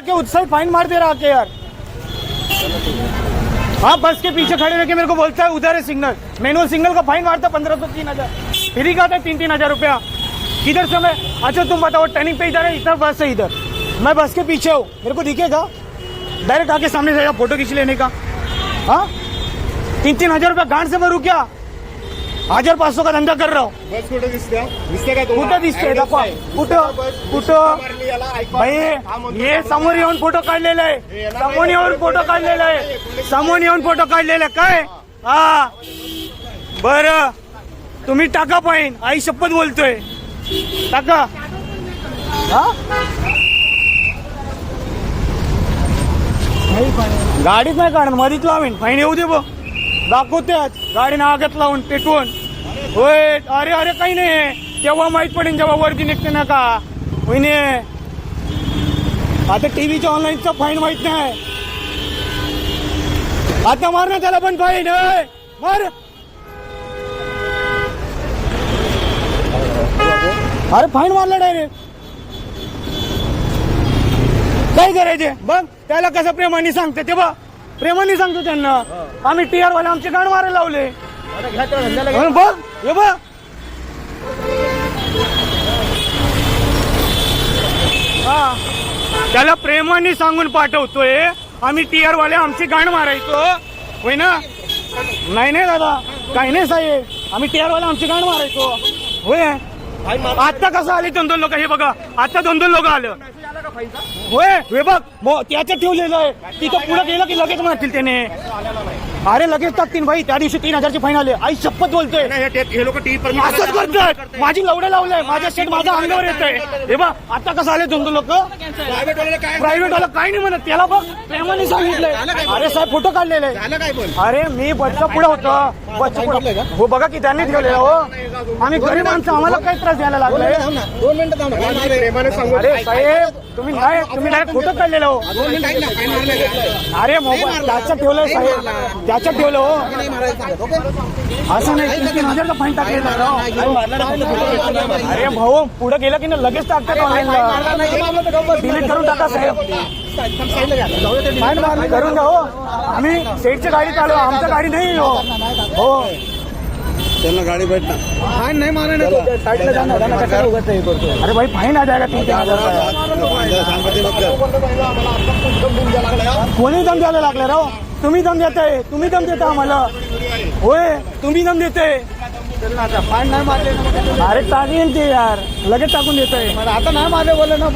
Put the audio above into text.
के उत्साह फाइन मार दे रहा है यार। हाँ बस के पीछे खड़े रह के मेरे को बोलता है उधर है सिग्नल, मैनुअल सिग्नल का फाइन मारता 1500 3000, फिर ही कहता है 3-3 रुपया। किधर से मैं? अच्छा तुम बताओ, टर्निंग पे इधर है, इधर बस है, इधर मैं बस के पीछे हूँ, मेरे को दिखेगा डायरेक्ट आके सामने से फोटो खींच लेने का? हाँ 3-3 रुपया गांड से भरू क्या? 1500 का धंदा कर रहा हूँ। बस कुठे दिसते का? कुठं दिसते दाखवा, कुठं भाई? हे समोर येऊन फोटो काढलेला आहे, समोर येऊन फोटो काढलेला आहे, समोर येऊन फोटो काढलेला काय? हा बरं तुम्ही टाका फाईन, आई शपथ बोलतोय टाका। हा गाडीत नाही काढणार, मधीच लावीन फाईन, येऊ दे बघ दाखवते आज गाडी नागात लावून पेटवून। होय अरे अरे काही नाही, तेव्हा माहित पडेल जेव्हा वरती निघते ना का होईने। आता टीव्हीच्या ऑनलाईनचा फाईन माहित नाही, आता मार ना त्याला पण फाईन मार। अरे फाईन मारला डायरेक्ट, काय करायचे बघ? त्याला कसं प्रेमाने सांगते ते बघ, प्रेमाने सांगतो त्यांना, आम्ही टीआर वाले आमचे गाण मारायला लावले बघ, हे बघ हा त्याला प्रेमाने सांगून पाठवतोय आम्ही टीआर वाले आमची गाण मारायचो, होय ना? नाही नाही दादा काही नाही साहेब, आम्ही टीआर वाले आमची गाण मारायचो, होय। आता कसं आले 2-2 लोक, हे बघा आता 2-2 लोक आलं, होय हे बघ त्याच्यात ठेवलेलं आहे, तिथं पुढे गेलं की लगेच म्हणतील त्याने, अरे लगेच टाकतील भाई। त्या दिवशी 3000चे फाईन आले, आई शपथ बोलतोय हे लोक टीव्ही असंच करतात, माझी लवडे लावलंय, माझ्या शेट माझ्या अंगावर येत आहे, हे बघ आता कसं आले 2-2 लोक। प्रायव्हेट वाला काही नाही म्हणत, त्याला बघ प्रेमाने सांगितलंय, अरे साहेब फोटो काढलेले, अरे मी बसच्या पुढे होतो, बसच्या पुढे हो बघा की त्यांनी ठेवलेलं हो, आम्ही गरीब माणसं आम्हाला काही त्रास द्यायला लागलाय। 2 मिनिटं अरे साहेब तुम्ही डायरेक्ट फोटो काढलेला हो, अरे मोबाईल त्याच्यात ठेवलंय साहेब, त्याच्यात ठेवलं हो, असं नाही 3-3 फाईन टाकलेला अरे भाऊ पुढे गेलं की ना लगेच टाकतात ऑनलाईनला, डिलीट करून टाका साहेब, फाईन मारली करून द्या हो, आम्ही सेटच्या गाडीत आलो, आमच्या गाडी नाही हो। त्यांना गाडी भेटणार, फाईन नाही मारायला साईडला जाणार, अरे भाई फाईन आ जाएगा 3-3 कोणी दम द्यायला लागले राव? तुम्ही दम देताय, तुम्ही दम देता आम्हाला, होय तुम्ही दम देताय। फाईन नाही मारले, अरे टाकेल ते यार लगेच टाकून देतोय, आता नाही मारले बोलले ना